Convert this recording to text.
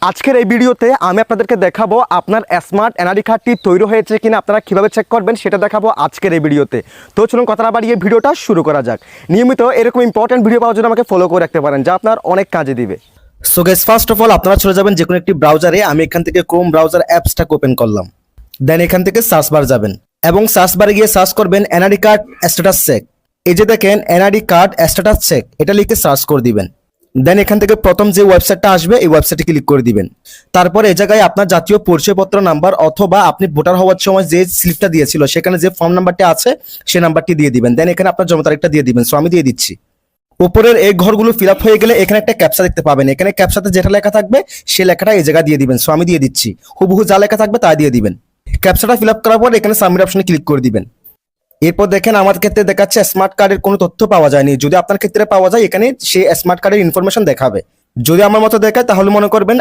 আজকের এই ভিডিওতে আমি আপনাদেরকে দেখাবো আপনার স্মার্ট এনআইডি কার্ডটি তৈরি হয়েছে কিনা আপনারা কিভাবে চেক করবেন সেটা দেখাবো আজকের এই ভিডিওতে। তো চলুন কথা না বাড়িয়ে ভিডিওটা শুরু করা যাক। নিয়মিত এরকম ইম্পর্টেন্ট ভিডিও পাওয়ার জন্য আমাকে ফলো করে রাখতে পারেন, যা আপনার অনেক কাজে দিবে। So guys, first of all আপনারা চলে যাবেন যে কোনো একটি ব্রাউজারে। আমি এখান থেকে ক্রোম ব্রাউজার অ্যাপসটাকে ওপেন করলাম। দেন এখান থেকে সার্চ বার যাবেন এবং সার্চ বারে গিয়ে সার্চ করবেন এনআইডি কার্ড স্ট্যাটাস চেক। এই যে দেখেন এনআইডি কার্ড স্ট্যাটাস চেক, এটা লিখে সার্চ করে দিবেন। দেন এখান থেকে প্রথম যে ওয়েবসাইটটা আসবে এই ওয়েবসাইটে ক্লিক করে দিবেন। তারপরে এই জায়গায় আপনার জাতীয় পরিচয়পত্র নাম্বার অথবা আপনি ভোটার হওয়ার সময় যে স্লিপটা দিয়েছিল সেখানে যে ফর্ম নাম্বারটি আছে সেই নাম্বারটি দিয়ে দিবেন। দেন এখানে আপনার জন্ম তারিখটা দিয়ে দিবেন। সো আমি দিয়ে দিচ্ছি। উপরের এই ঘরগুলো ফিল আপ হয়ে গেলে এখানে একটা ক্যাপচা দেখতে পাবেন। এখানে ক্যাপচাতে যেটা লেখা থাকবে সেই লেখাটা এই জায়গায় দিয়ে দিবেন। সো আমি দিয়ে দিচ্ছি। হুবহু যা লেখা থাকবে তা দিয়ে দিবেন। ক্যাপচাটা ফিল আপ করার পর এখানে সাবমিট অপশনে ক্লিক করে দিবেন। এরপর দেখেন আমার ক্ষেত্রে দেখাচ্ছে স্মার্ট কার্ডের কোনো তথ্য পাওয়া যায়নি। যদি আপনার ক্ষেত্রে পাওয়া যায় এখানে সেই স্মার্ট কার্ডের ইনফরমেশন দেখাবে। যদি আমার মতো দেখায় তাহলে মনে করবেন